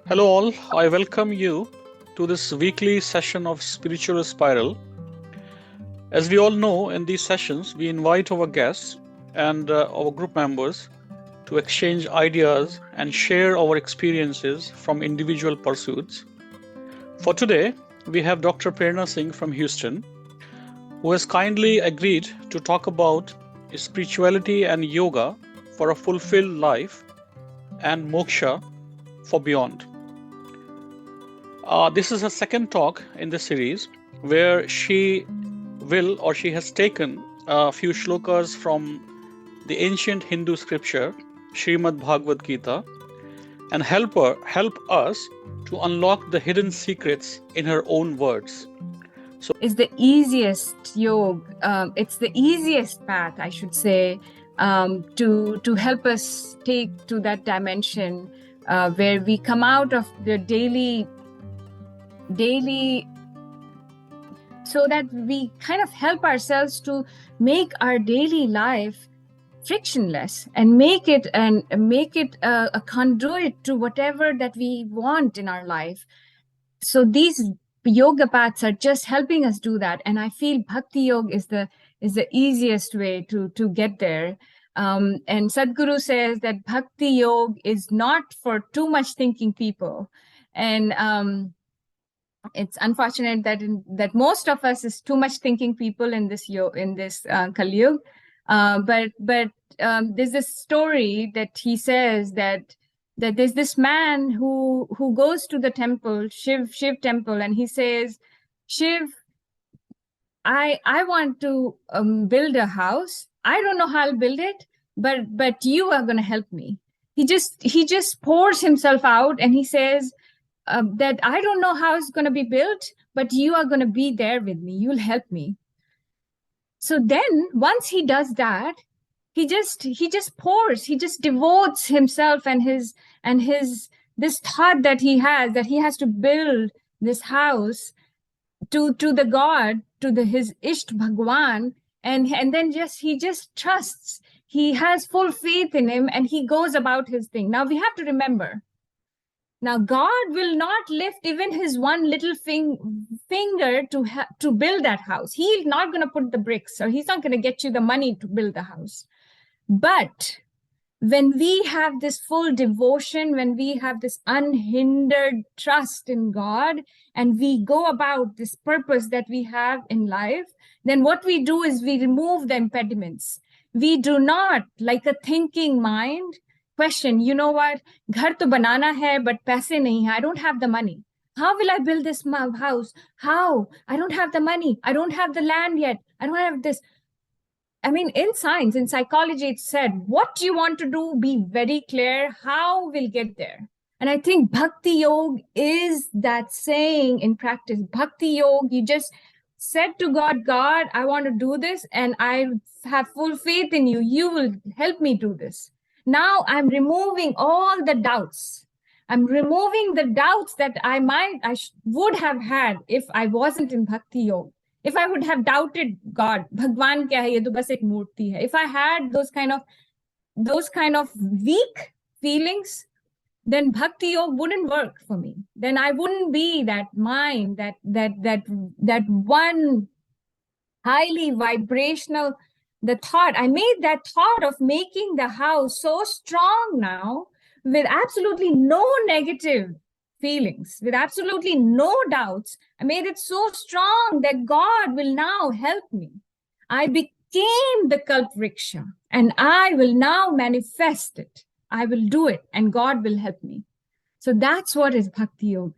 Hello, all. I welcome you to this weekly session of Spiritual Spiral. As we all know, in these sessions, we invite our guests and our group members to exchange ideas and share our experiences from individual pursuits. For today, we have Dr. Prerna Singh from Houston, who has kindly agreed to talk about spirituality and yoga for a fulfilled life and moksha for beyond. This is her second talk in the series where she has taken a few shlokas from the ancient Hindu scripture, Srimad Bhagavad Gita, and help us to unlock the hidden secrets in her own words. So it's the easiest yoga. It's the easiest path, I should say, to help us take to that dimension where we come out of the daily, so that we kind of help ourselves to make our daily life frictionless and make it a conduit to whatever that we want in our life. So these yoga paths are just helping us do that, and I feel Bhakti Yog is the easiest way to get there. And Sadhguru says that Bhakti Yog is not for too much thinking people, and it's unfortunate that most of us is too much thinking people in this Kali Yuga. But there's this story that he says that there's this man who goes to the temple, Shiv temple, and he says, Shiv, I want to build a house. I don't know how I'll build it, but you are going to help me. He just pours himself out, and he says that I don't know how it's going to be built, but you are going to be there with me. You'll help me. So then once he does that, he just pours, he just devotes himself and his this thought that he has to build this house to the God, to his Isht Bhagwan, and then he just trusts. He has full faith in him, and he goes about his thing. Now we have to remember, now God will not lift even his one little finger to build that house. He's not going to put the bricks, or he's not going to get you the money to build the house. But when we have this full devotion, when we have this unhindered trust in God, and we go about this purpose that we have in life, then what we do is we remove the impediments. We do not, like a thinking mind, question, you know what, ghar to banana hai, but paise nahi hai. I don't have the money. How will I build this house? How? I don't have the money. I don't have the land yet. I don't have this. I mean, in science, in psychology, it's said, what you want to do, be very clear how we'll get there. And I think Bhakti Yog is that saying in practice. Bhakti Yog, you just said to God, God, I want to do this, and I have full faith in you. You will help me do this. Now I'm removing all the doubts. I'm removing the doubts that I would have had if I wasn't in Bhakti Yoga. If I would have doubted God, Bhagwan kya hai, ye to bas ek murti hai. If I had those kind of weak feelings, then Bhakti Yoga wouldn't work for me. Then I wouldn't be that mind, that one highly vibrational, the thought. I made that thought of making the house so strong now, with absolutely no negative feelings, with absolutely no doubts. I made it so strong that God will now help me. I became the Kalpvriksha, and I will now manifest it. I will do it, and God will help me. So that's what is Bhakti Yoga.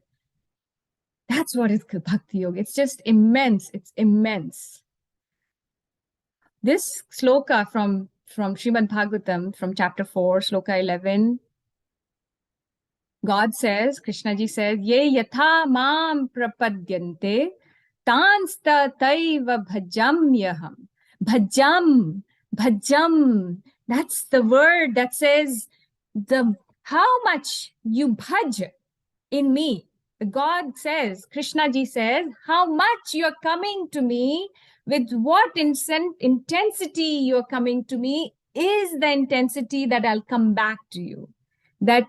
That's what is Bhakti Yoga. It's just immense. It's immense. This sloka from Srimad Bhagavatam, from chapter 4, sloka 11, God says, Krishna ji says, Ye yatha mam prapadyante tansta taiva bhajamyaham. Bhajam. That's the word that says how much you bhaj in me. God says, Krishna ji says, how much you're coming to me, with what intensity you're coming to me is the intensity that I'll come back to you. that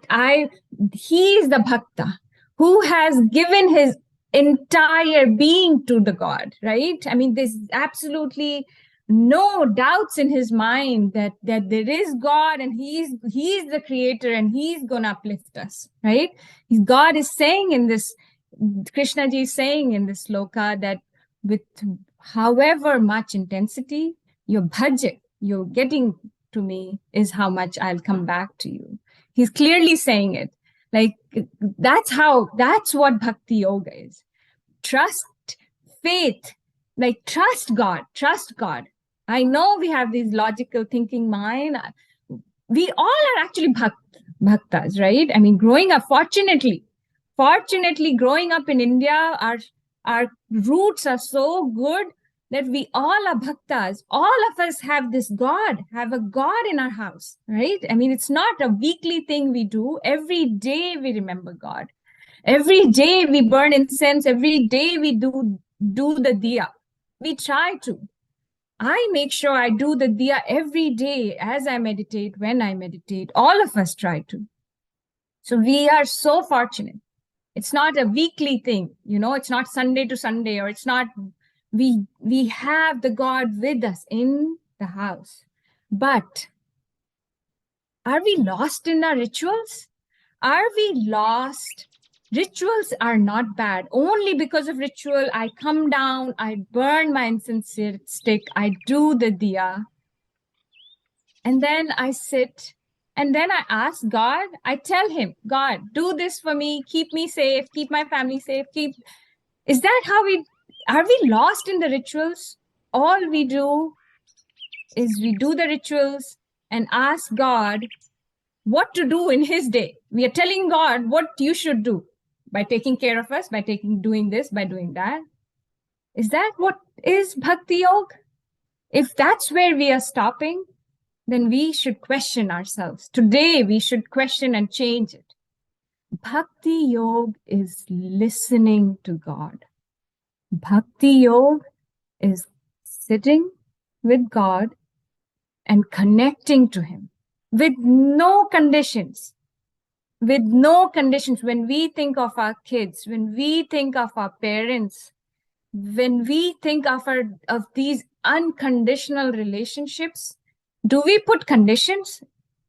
he is the bhakta who has given his entire being to the God, right? I mean, there's absolutely no doubts in his mind that there is God and he's the creator and he's gonna uplift us, right? God is saying in this, Krishna ji is saying in this sloka that with however much intensity your bhajan, you're getting to me, is how much I'll come back to you. He's clearly saying it. Like, that's what Bhakti Yoga is. Trust, faith, like trust God. I know we have these logical thinking mind. We all are actually bhaktas, right? I mean, growing up, fortunately, growing up in India, our roots are so good that we all are bhaktas. All of us have a God in our house, right? I mean, it's not a weekly thing we do. Every day we remember God. Every day we burn incense. Every day we do the diya. We try to. I make sure I do the diya every day as I meditate, when I meditate. All of us try to. So we are so fortunate. It's not a weekly thing, it's not Sunday to Sunday, or it's not, we have the God with us in the house. But are we lost in our rituals? Are we lost? Rituals are not bad. Only because of ritual, I come down, I burn my incense stick, I do the diya, and then I sit, and then I ask God, I tell him, God, do this for me, keep me safe, keep my family safe, is that how are we lost in the rituals? All we do is we do the rituals and ask God what to do in his day. We are telling God what you should do by taking care of us, by doing this, by doing that. Is that what is Bhakti Yoga? If that's where we are stopping, then we should question ourselves. Today, we should question and change it. Bhakti Yoga is listening to God. Bhakti Yoga is sitting with God and connecting to him with no conditions. With no conditions. When we think of our kids, when we think of our parents, when we think of these unconditional relationships, do we put conditions?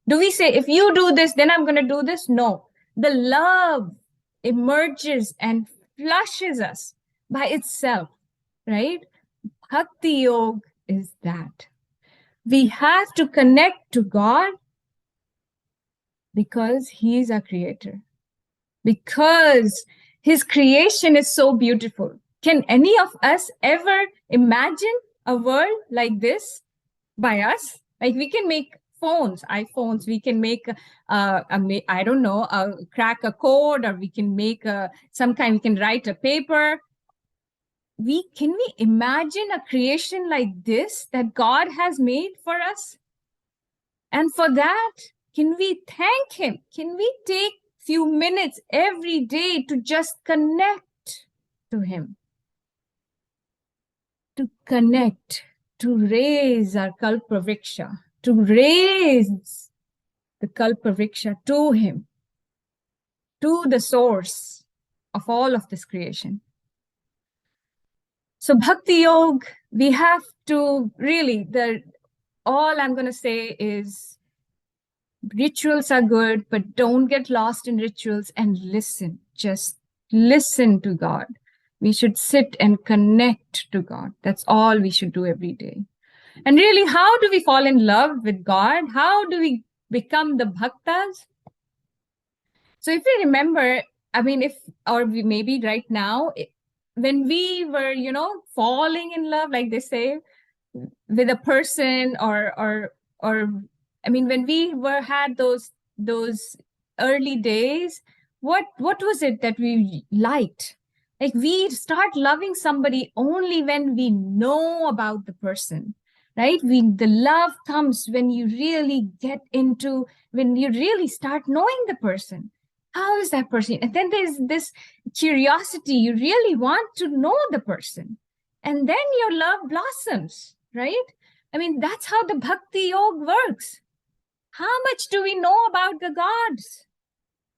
Do we say, if you do this, then I'm going to do this? No. The love emerges and flushes us by itself, right? Bhakti Yoga is that. We have to connect to God because he is our creator. Because his creation is so beautiful. Can any of us ever imagine a world like this by us? Like, we can make iPhones, we can make, I don't know, crack a code, or we can make we can write a paper. Can we imagine a creation like this that God has made for us? And for that, can we thank him? Can we take few minutes every day to just connect to him? To connect, to raise our kalpavriksha, to raise the kalpavriksha to him, to the source of all of this creation. So Bhakti Yoga, we have to really, all I'm going to say is, rituals are good, but don't get lost in rituals and listen. Just listen to God. We should sit and connect to God. That's all we should do every day. And really, how do we fall in love with God? How do we become the bhaktas? So if you remember, I mean, maybe right now, when we were, falling in love, like they say, with a person, or I mean, when we had those early days, what was it that we liked? Like, we start loving somebody only when we know about the person, right? The love comes when you really when you really start knowing the person. How is that person? And then there's this curiosity. You really want to know the person. And then your love blossoms, right? I mean, that's how the Bhakti Yoga works. How much do we know about the gods?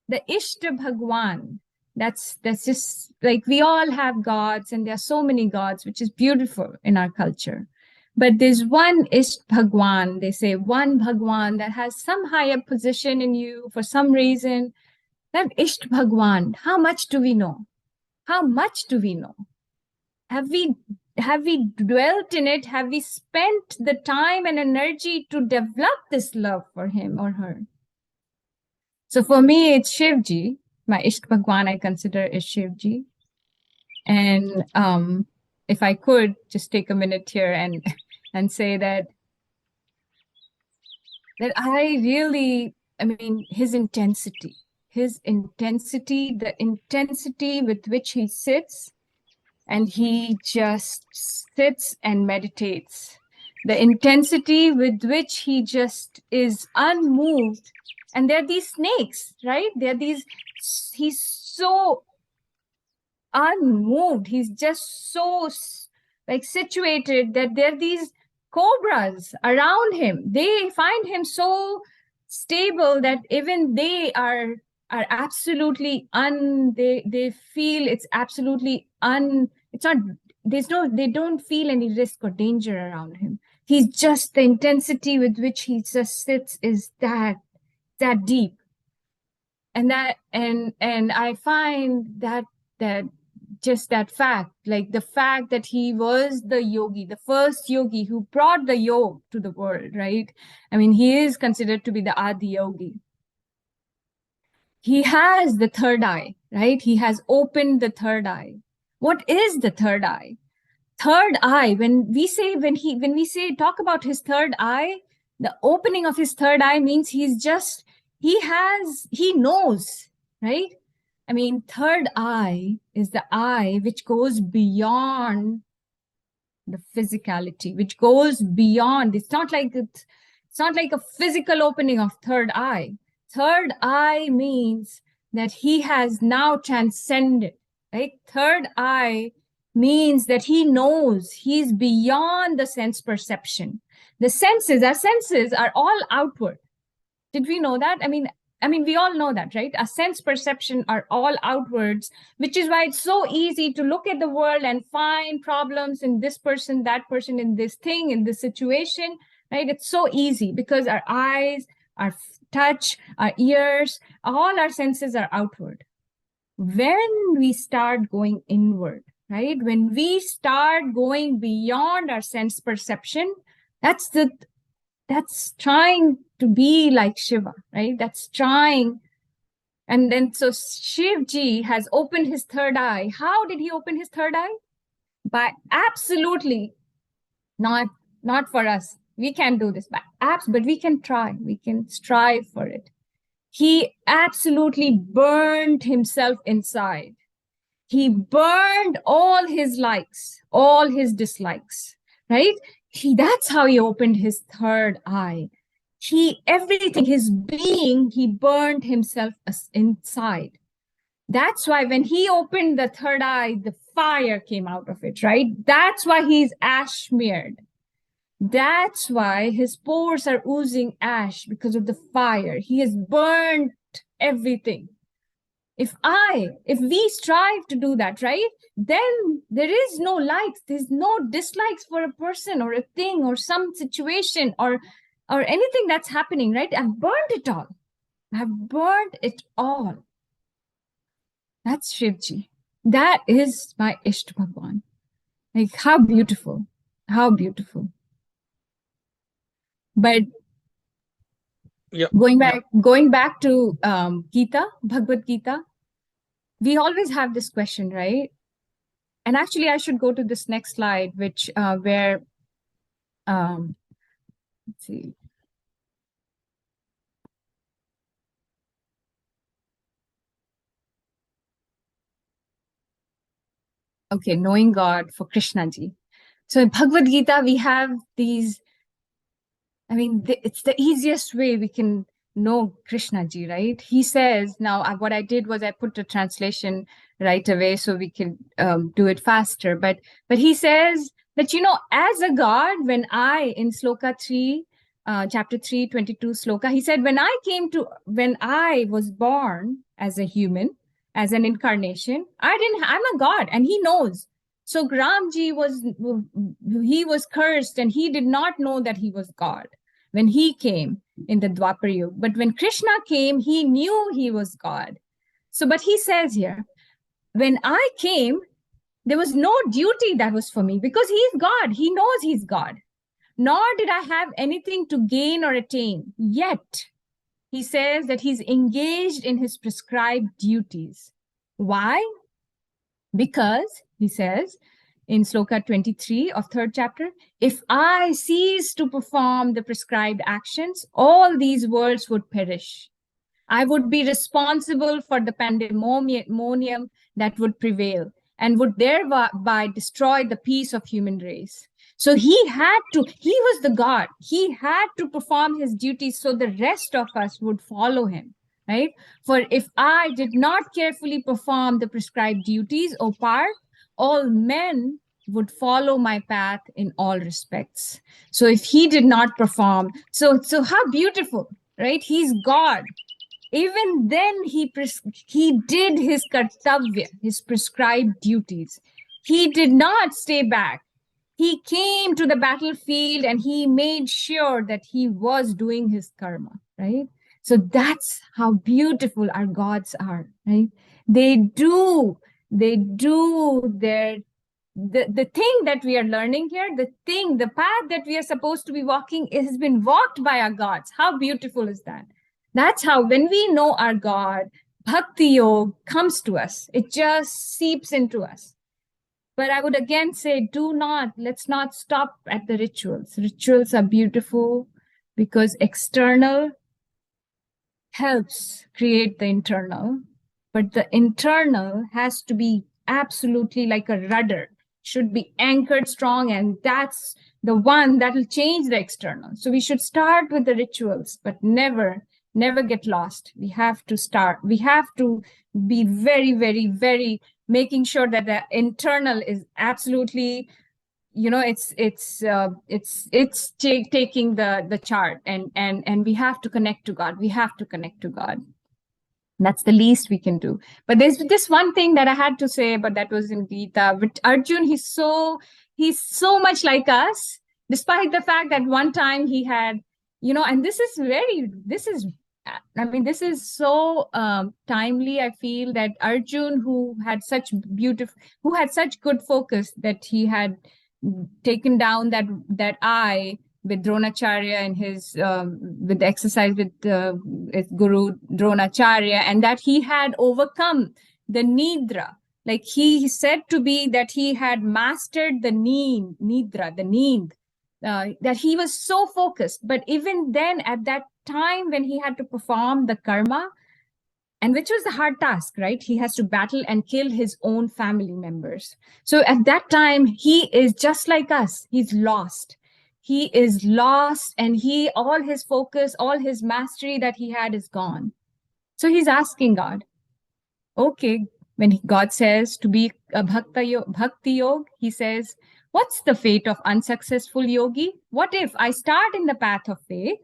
the Ishta Bhagwan. That's just like, we all have gods, and there are so many gods, which is beautiful in our culture. But there's one Ishta Bhagwan, they say one Bhagwan that has some higher position in you for some reason. That Ishta Bhagwan, how much do we know? How much do we know? Have we dwelt in it? Have we spent the time and energy to develop this love for him or her? So for me, it's Shivji. My Ishq Bhagwan, I consider, is Shivji. And if I could just take a minute here and say that I really, I mean, his intensity, the intensity with which he sits, and he just sits and meditates, the intensity with which he just is unmoved. And there are these snakes, right? He's so unmoved. He's just so like situated that there are these cobras around him. They find him so stable that even they are absolutely they feel it's absolutely it's not, they don't feel any risk or danger around him. He's just, the intensity with which he just sits is that deep. And I find that just that fact, like the fact that he was the yogi, the first yogi who brought the yoga to the world, right? I mean, he is considered to be the Adi yogi. He has the third eye, right? He has opened the third eye. What is the third eye? Third eye, when we say talk about his third eye, the opening of his third eye means he knows, right? I mean, third eye is the eye which goes beyond the physicality, which goes beyond. It's not like a physical opening of third eye. Third eye means that he has now transcended, right? Third eye means that he knows he's beyond the sense perception. Our senses are all outward. Did we know that? I mean, we all know that, right? Our sense perception are all outwards, which is why it's so easy to look at the world and find problems in this person, that person, in this thing, in this situation, right? It's so easy because our eyes, our touch, our ears, all our senses are outward. When we start going inward, right? When we start going beyond our sense perception, that's trying to be like Shiva, right? That's trying. And then so Shivji has opened his third eye. How did he open his third eye? By absolutely not for us. We can't do this by apps, but we can try. We can strive for it. He absolutely burned himself inside. He burned all his likes, all his dislikes, right? That's how he opened his third eye. Everything, his being, he burned himself inside. That's why when he opened the third eye, the fire came out of it, right? That's why he's ash smeared. That's why his pores are oozing ash, because of the fire. He has burned everything. If we strive to do that, right, then there is no likes, there's no dislikes for a person or a thing or some situation or anything that's happening, right? I've burned it all. That's Shivji. That is my Ishta Bhagwan. Like, how beautiful. But yeah, going back to Gita, Bhagavad Gita, we always have this question, right? And actually, I should go to this next slide, which where let's see. Okay, knowing God for Krishna ji. So in Bhagavad Gita, we have these. I mean, it's the easiest way we can know Krishna ji, right? He says, now what I did was I put the translation right away so we can do it faster. But he says that, as a God, when in Sloka 3, chapter 3, 22 sloka. He said, when I was born as a human, as an incarnation, I'm a god, and he knows. So Ramji was cursed, and he did not know that he was God when he came in the Dwapar Yuga. But when Krishna came, he knew he was God. So, but he says here, when I came, there was no duty that was for me, because he's God. He knows he's God. Nor did I have anything to gain or attain. Yet, he says that he's engaged in his prescribed duties. Why? Because, he says in sloka 23 of 3rd chapter, if I cease to perform the prescribed actions, all these worlds would perish. I would be responsible for the pandemonium that would prevail and would thereby destroy the peace of human race. So he was the God. He had to perform his duties so the rest of us would follow him, right? For if I did not carefully perform the prescribed duties, O Parth, all men would follow my path in all respects. So if he did not perform, so how beautiful, right? He's God. Even then, he did his kartavya, his prescribed duties. He did not stay back. He came to the battlefield and he made sure that he was doing his karma, right? So that's how beautiful our gods are, right? They do the thing that we are learning here, the path that we are supposed to be walking, it has been walked by our gods. How beautiful is that? That's how, when we know our God, Bhakti Yog comes to us. It just seeps into us. But I would again say, let's not stop at the rituals. Rituals are beautiful because external helps create the internal, but the internal has to be absolutely like a rudder, should be anchored strong, and that's the one that will change the external. So we should start with the rituals, but never get lost. We have to be very, very, very making sure that the internal is absolutely, it's taking the chart, and we have to connect to God. We have to connect to God. That's the least we can do. But there's this one thing that I had to say, but that was in Gita. But Arjun, he's so much like us, despite the fact that one time he had, and this is so timely. I feel that Arjun, who had such good focus, that he had taken down that eye with Dronacharya and his with the exercise with his Guru Dronacharya, and that he had overcome the nidra. Like he said to be that he had mastered the nidra, the need, that he was so focused. But even then, at that time when he had to perform the karma, and which was a hard task, right? He has to battle and kill his own family members. So at that time, he is just like us. He's lost. He is lost, and all his focus, all his mastery that he had is gone. So he's asking God, okay, when God says to be a Bhakti Yog, he says, what's the fate of unsuccessful yogi? What if I start in the path of faith,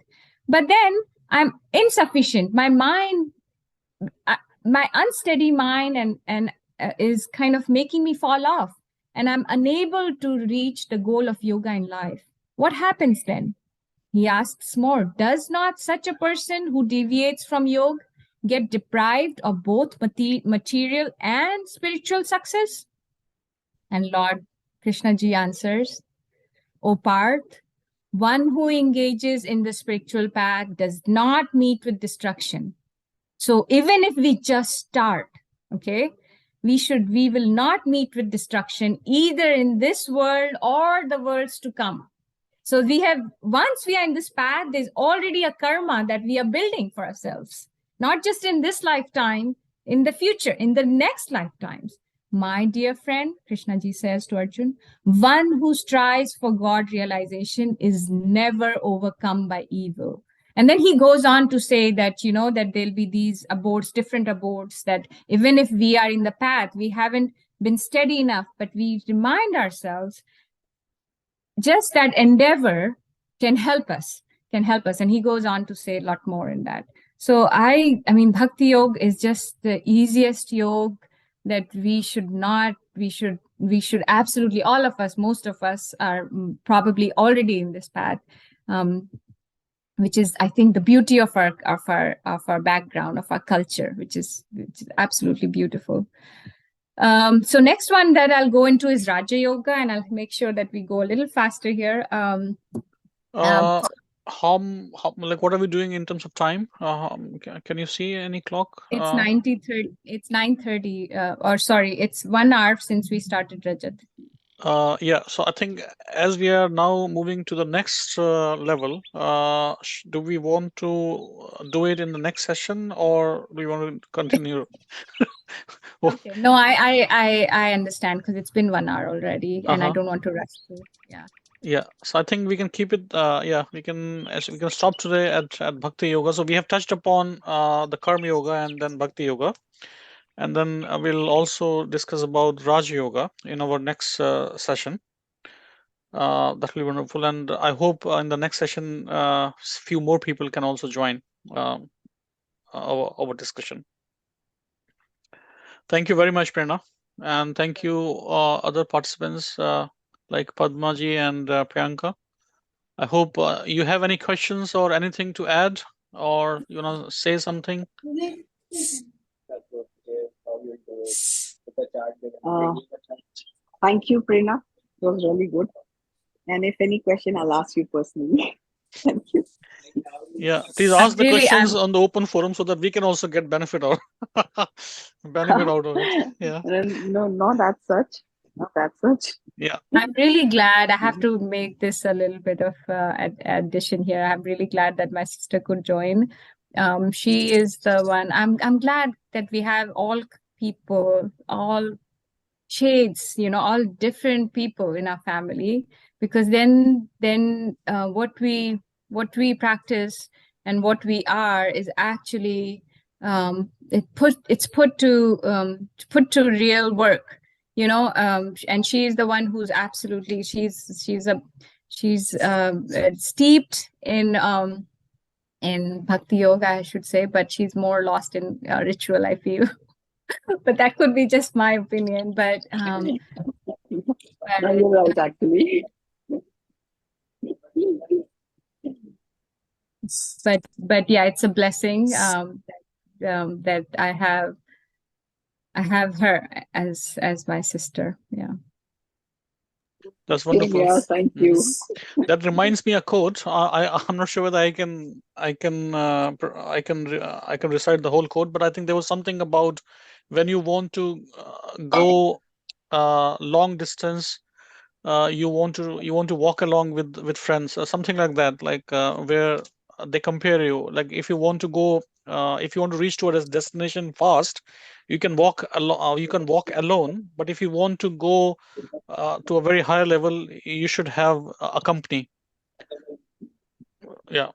but then I'm insufficient? My mind, my unsteady mind and is kind of making me fall off, and I'm unable to reach the goal of yoga in life. What happens then? He asks more. Does not such a person who deviates from yoga get deprived of both material and spiritual success? And Lord Krishna ji answers, O Parth, one who engages in the spiritual path does not meet with destruction. So even if we just start, okay, we will not meet with destruction either in this world or the worlds to come. So once we are in this path, there's already a karma that we are building for ourselves, not just in this lifetime, in the future, in the next lifetimes. My dear friend, Krishna ji says to Arjun, one who strives for God realization is never overcome by evil. And then he goes on to say that, that there'll be these abodes, different abodes, that even if we are in the path, we haven't been steady enough, but we remind ourselves, just that endeavor can help us, help us. And he goes on to say a lot more in that. So I mean, Bhakti Yog is just the easiest yog that we should absolutely, all of us, most of us are probably already in this path, which is, I think, the beauty of our background, of our culture, which is absolutely beautiful. So next one that I'll go into is Raja Yoga, and I'll make sure that we go a little faster here. Like, what are we doing in terms of time? Can you see any clock? It's 9:30. It's 9:30. Or sorry, it's 1 hour since we started, Rajat. Yeah, so I think as we are now moving to the next level, do we want to do it in the next session, or do we want to continue? Okay. No, I understand, because it's been 1 hour already, and I don't want to rush through. Yeah. Yeah, so I think we can keep it. Yeah, we can stop today at Bhakti Yoga. So we have touched upon the Karma Yoga and then Bhakti Yoga, and then we'll also discuss about Raj Yoga in our next session. That will be wonderful, and I hope in the next session, few more people can also join our discussion. Thank you very much, Prerna, and thank you other participants like Padmaji and Priyanka. I hope you have any questions or anything to add, or you want to say something. Thank you, Prerna. It was really good. And if any question, I'll ask you personally. Thank you. Yeah, please ask the questions on the open forum so that we can also get benefit out of it. Yeah. No, not as such. Not as such. Yeah. I'm really glad. I have to make this a little bit of addition here. I'm really glad that my sister could join. She is the one. I'm glad that we have all people, all shades, all different people in our family, because then what we practice and what we are is actually it's put to real work, and she's the one who's absolutely she's steeped in Bhakti Yoga, I should say, but she's more lost in ritual, I feel. But that could be just my opinion. But no, you're right, actually. But yeah, it's a blessing that I have her as my sister. Yeah. That's wonderful. Yeah, thank you. That reminds me a quote. I'm not sure whether I can recite the whole quote, but I think there was something about when you want to go long distance, you want to walk along with friends or something like that, like where they compare you. Like if you want to go, if you want to reach to a destination fast, you can walk alone. But if you want to go to a very high level, you should have a company. Yeah,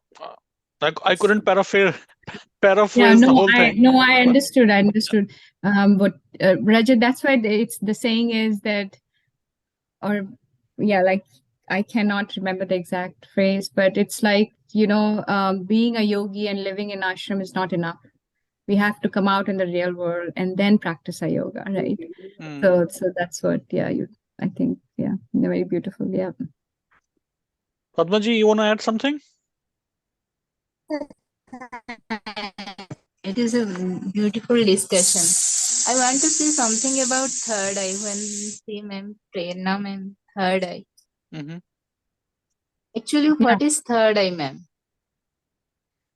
like I couldn't paraphrase the whole thing. I understood. But Rajat, that's why it's the saying is that, or yeah, like I cannot remember the exact phrase, but it's like, being a yogi and living in ashram is not enough. We have to come out in the real world and then practice our yoga, right? So that's what, I think, very beautiful. Yeah. Padmaji, you want to add something? It is a beautiful discussion. I want to say something about third eye. When see ma'am, Prerna ma'am, third eye. Actually, what is third eye, ma'am?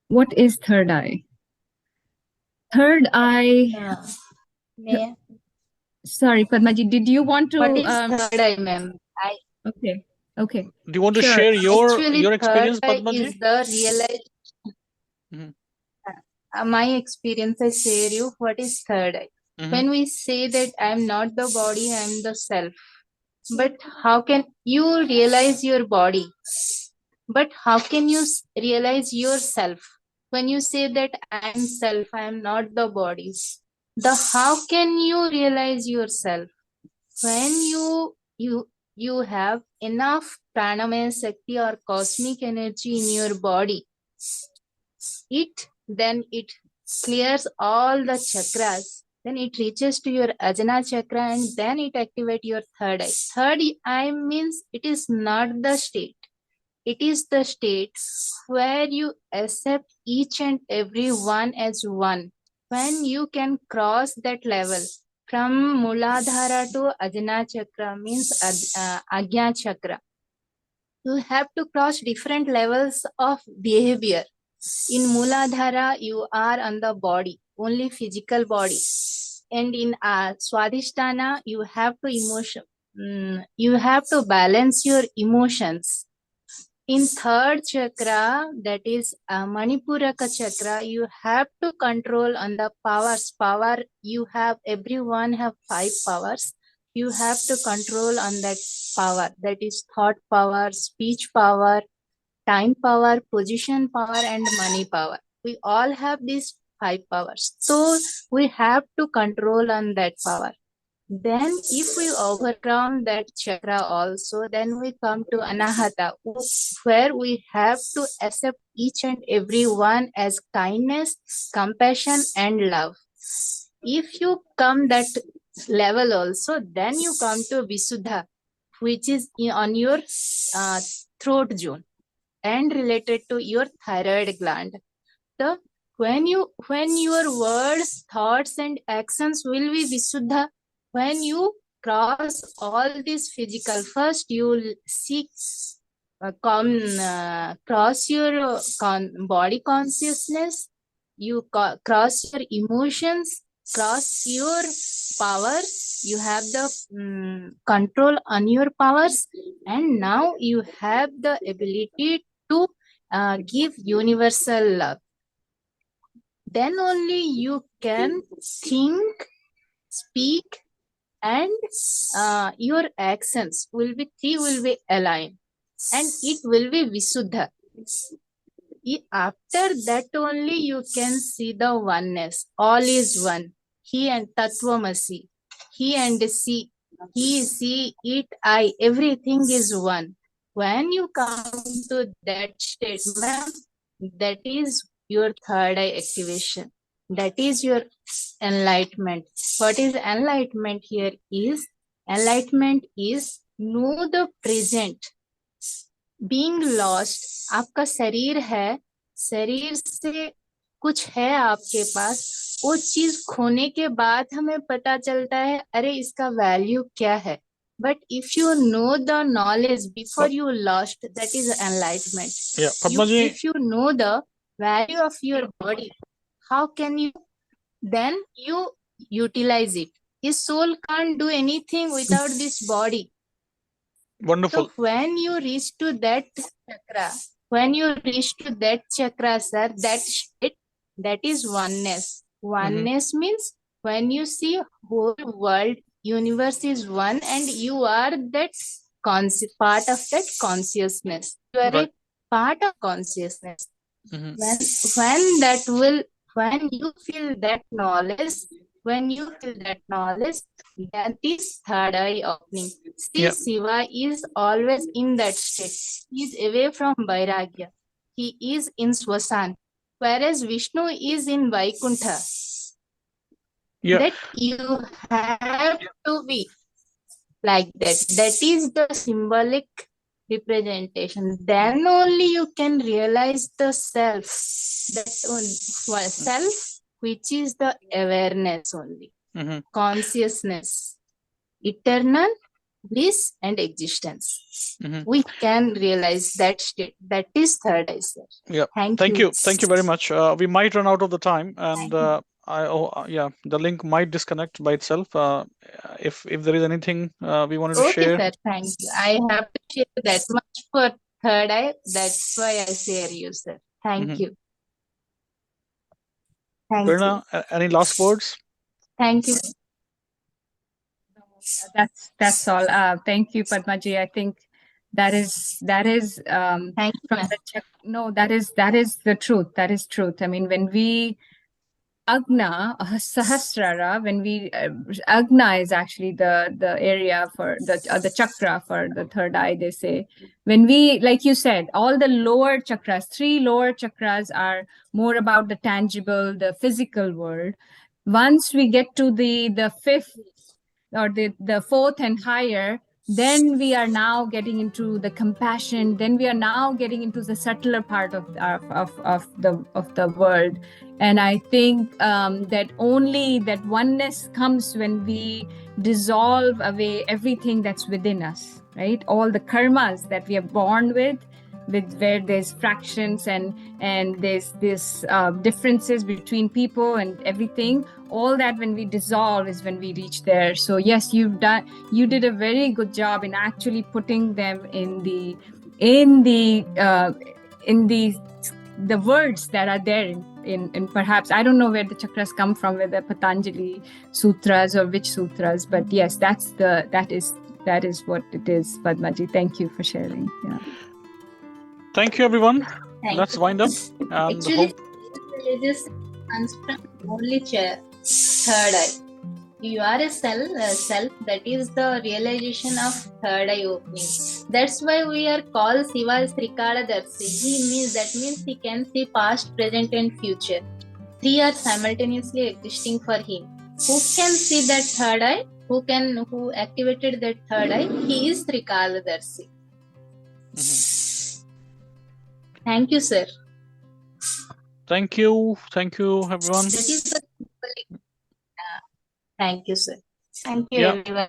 What is third eye? Third eye. Sorry, Padmaji, did you want to? What is third eye, ma'am? Okay. Do you want to share your experience, Padmaji? Is the realized. My experience, I share you what is third eye. When we say that I am not the body, I am the self. But how can you realize your body? But how can you realize yourself? When you say that I am self, I am not the body. How can you realize yourself? When you you have enough pranamaya Shakti or cosmic energy in your body, then it clears all the chakras. Then it reaches to your Ajna chakra and then it activates your third eye. Third eye means it is not the state. It is the state where you accept each and every one as one. When you can cross that level from Muladhara to Ajna chakra means Agnya chakra. You have to cross different levels of behavior. In Muladhara, you are on the body, only physical body. And in Swadhisthana, you have to balance your emotions. In third chakra, that is Manipuraka chakra, you have to control on the powers. Everyone have 5 powers. You have to control on that power. That is thought power, speech power, time power, position power, and money power. We all have these 5 powers. So we have to control on that power. Then if we overcome that chakra also, then we come to Anahata, where we have to accept each and every one as kindness, compassion, and love. If you come that level also, then you come to Visuddha, which is on your throat zone and related to your thyroid gland. So when your words, thoughts, and actions will be Visuddha, when you cross all this physical, first you will seek cross your body consciousness, you cross your emotions, cross your powers, you have the control on your powers, and now you have the ability to give universal love. Then only you can think, speak, and your actions will be aligned, and it will be Visuddha. After that only you can see the oneness. All is one. He and Tattvamasi. He and she. He, she, it, I. Everything is one. When you come to that state, ma'am, that is your third eye activation. That is your enlightenment. What is enlightenment here is, enlightenment is know the present. Being lost, आपका शरीर है, शरीर से कुछ है आपके पास, वो चीज खोने के बाद हमें पता चलता है अरे इसका वैल्यू क्या है. But if you know the knowledge before you lost, that is enlightenment. Yeah, Padmaji. If you know the value of your body, how can you then you utilize it? His soul can't do anything without this body. Wonderful. So when you reach to that chakra, sir, that state, that is oneness. Oneness means when you see whole world, universe is one, and you are that part of that consciousness. You are a part of consciousness. When you feel that knowledge, that is third eye opening. See, Shiva is always in that state. He is away from Vairagya. He is in Swasan. Whereas Vishnu is in Vaikuntha. That you have to be like that. That is the symbolic representation. Then only you can realize the self. That self, which is the awareness only. Consciousness, eternal bliss and existence. We can realize that state. That is third eye, sir. Yeah. Thank you. Thank you very much. We might run out of the time, and the link might disconnect by itself. If there is anything we wanted to share. Okay, sir. Thank you. I have to share that much for third eye. That's why I share you, sir. Thank you. Thank Prerna, any last words? Thank you. That's all. Thank you, Padmaji. I think that is Thank you. that is the truth. That is truth. I mean, when we Agna, Sahasrara, when we Agna is actually the area for the chakra for the third eye, they say. When we, like you said, all the lower chakras, 3 lower chakras are more about the tangible, the physical world. Once we get to the fifth or the fourth and higher, then we are now getting into the compassion, then we are now getting into the subtler part of the world. And I think that only that oneness comes when we dissolve away everything that's within us, right? All the karmas that we are born with where there's fractions and there's this differences between people and everything, all that when we dissolve is when we reach there. So yes, you did a very good job in actually putting them in the words that are there in perhaps, I don't know where the chakras come from, whether Patanjali sutras or which sutras, but yes, that is what it is. Padmaji, thank you for sharing. Yeah. Thank you, everyone. Thank Let's you. wind up. And Actually, religious comes from only third eye. You are a self, that is the realization of third eye opening. That's why we are called Shiva's Trikaladarshi. That means he can see past, present, and future. 3 are simultaneously existing for him. Who can see that third eye? Who activated that third eye? He is Trikaladarshi. Thank you, sir. thank you, everyone. That is the thank you, sir. Thank you, Yeah. everyone.